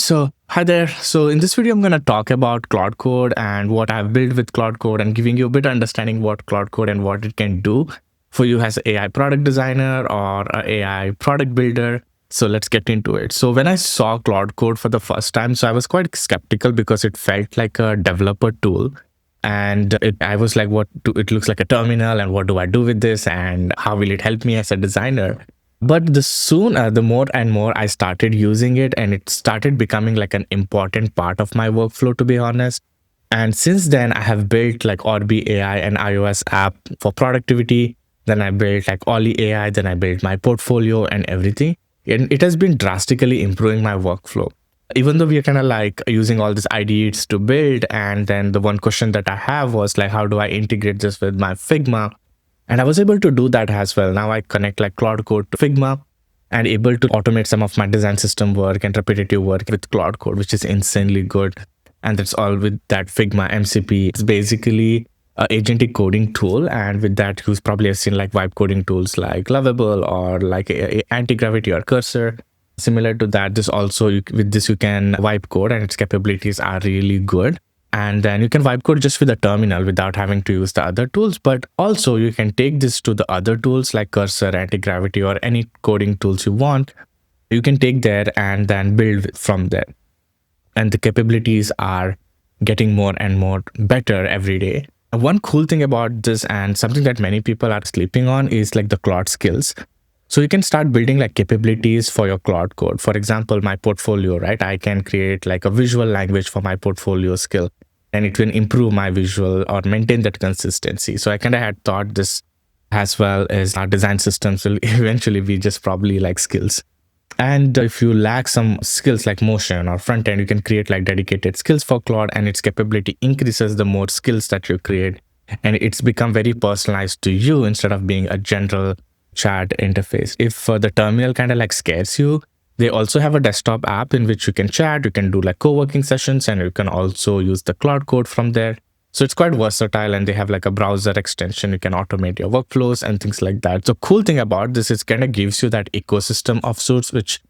So hi there. So in this video, I'm going to talk about Claude Code and what I've built with Claude Code and giving you a bit of understanding what Claude Code and what it can do for you as an AI product designer or an AI product builder. So let's get into it. So when I saw Claude Code for the first time, so I was quite skeptical because it felt like a developer tool. And I was like, it looks like a terminal, and what do I do with this, and how will it help me as a designer? But the more and more I started using it, and it started becoming like an important part of my workflow, to be honest. And since then, I have built like Orbi AI and iOS app for productivity. Then I built like Ollie AI. Then I built my portfolio and everything. And it has been drastically improving my workflow. Even though we are kind of like using all these IDEs to build, and then the one question that I have was like, how do I integrate this with my Figma? And I was able to do that as well. Now I connect like Claude Code to Figma and able to automate some of my design system work and repetitive work with Claude Code, which is insanely good. And that's all with that Figma MCP. It's basically an agentic coding tool. And with that, you probably have seen like vibe coding tools like Lovable or like anti-gravity or Cursor. Similar to that, with this you can vibe code, and its capabilities are really good. And then you can vibe code just with a terminal without having to use the other tools. But also you can take this to the other tools like Cursor, anti-gravity, or any coding tools you want. You can take there and then build from there. And the capabilities are getting more and more better every day. And one cool thing about this, and something that many people are sleeping on, is like the Claude Skills. So you can start building like capabilities for your Claude Code. For example, my portfolio, right? I can create like a visual language for my portfolio skill, and it will improve my visual or maintain that consistency. So I kind of had thought this as well as our design systems will eventually be just probably like skills. And if you lack some skills like motion or front end, you can create like dedicated skills for Claude, and its capability increases the more skills that you create. And it's become very personalized to you instead of being a general chat interface. If the terminal kind of like scares you, they also have a desktop app in which you can chat, you can do like co-working sessions, and you can also use the Claude Code from there. So it's quite versatile, and they have like a browser extension. You can automate your workflows and things like that. So cool thing about this is kind of gives you that ecosystem of sorts, which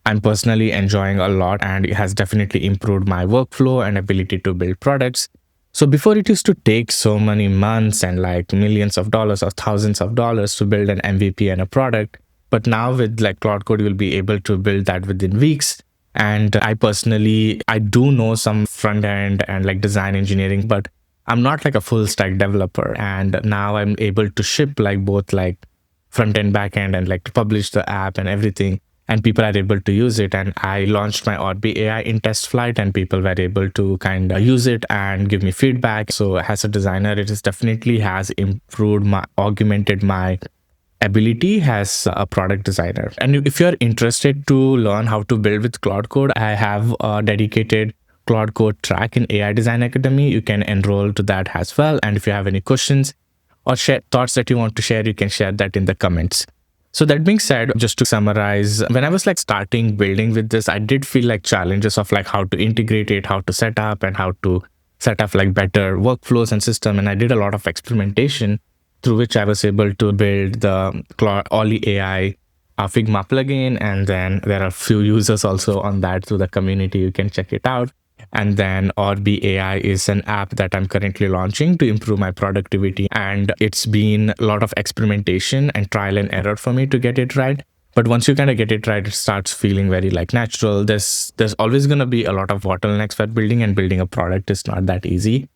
I'm personally enjoying a lot, and it has definitely improved my workflow and ability to build products. So before, it used to take so many months and like millions of dollars or thousands of dollars to build an MVP and a product. But now with like Claude Code, you'll be able to build that within weeks. And I do know some front end and like design engineering, but I'm not like a full stack developer. And now I'm able to ship like both like front end, back end, and like to publish the app and everything. And people are able to use it. And I launched my Orbi AI in TestFlight, and people were able to kind of use it and give me feedback. So as a designer, it is definitely has augmented my ability as a product designer. And if you're interested to learn how to build with Claude Code, I have a dedicated Claude Code track in AI Design Academy. You can enroll to that as well. And if you have any questions or thoughts that you want to share, you can share that in the comments. So that being said, just to summarize, when I was like starting building with this, I did feel like challenges of like how to integrate it, how to set up, and how to set up like better workflows and system. And I did a lot of experimentation through which I was able to build the Ollie AI Figma plugin. And then there are a few users also on that through the community. You can check it out. And then Orbi AI is an app that I'm currently launching to improve my productivity. And it's been a lot of experimentation and trial and error for me to get it right. But once you kind of get it right, it starts feeling very like natural. There's always going to be a lot of bottlenecks for building, and building a product is not that easy.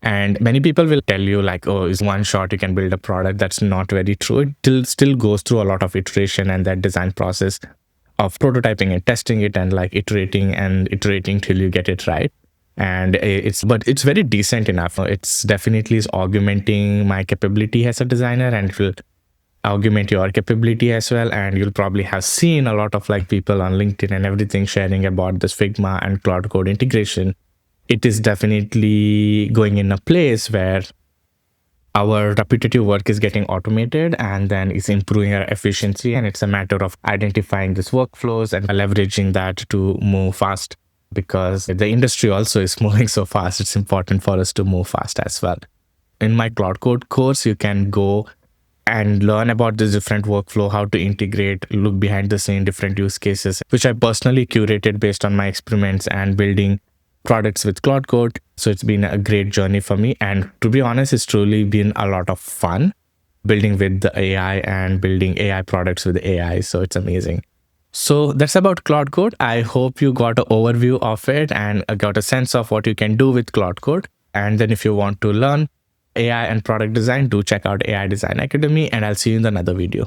And many people will tell you like, oh, it's one shot you can build a product. That's not very true. It still goes through a lot of iteration and that design process of prototyping and testing it, and like iterating till you get it right. And it's very decent enough. It's definitely is augmenting my capability as a designer, and it will augment your capability as well. And you'll probably have seen a lot of like people on LinkedIn and everything sharing about this Figma and Claude Code integration. It is definitely going in a place where our repetitive work is getting automated, and then it's improving our efficiency. And it's a matter of identifying these workflows and leveraging that to move fast, because the industry also is moving so fast. It's important for us to move fast as well. In my Claude Code course, you can go and learn about this different workflow, how to integrate, look behind the scene, different use cases, which I personally curated based on my experiments and building products with Claude Code. So it's been a great journey for me. And to be honest, it's truly been a lot of fun building with the AI and building AI products with AI. So it's amazing. So that's about Claude Code. I hope you got an overview of it and got a sense of what you can do with Claude Code. And then if you want to learn AI and product design, do check out AI Design Academy, and I'll see you in another video.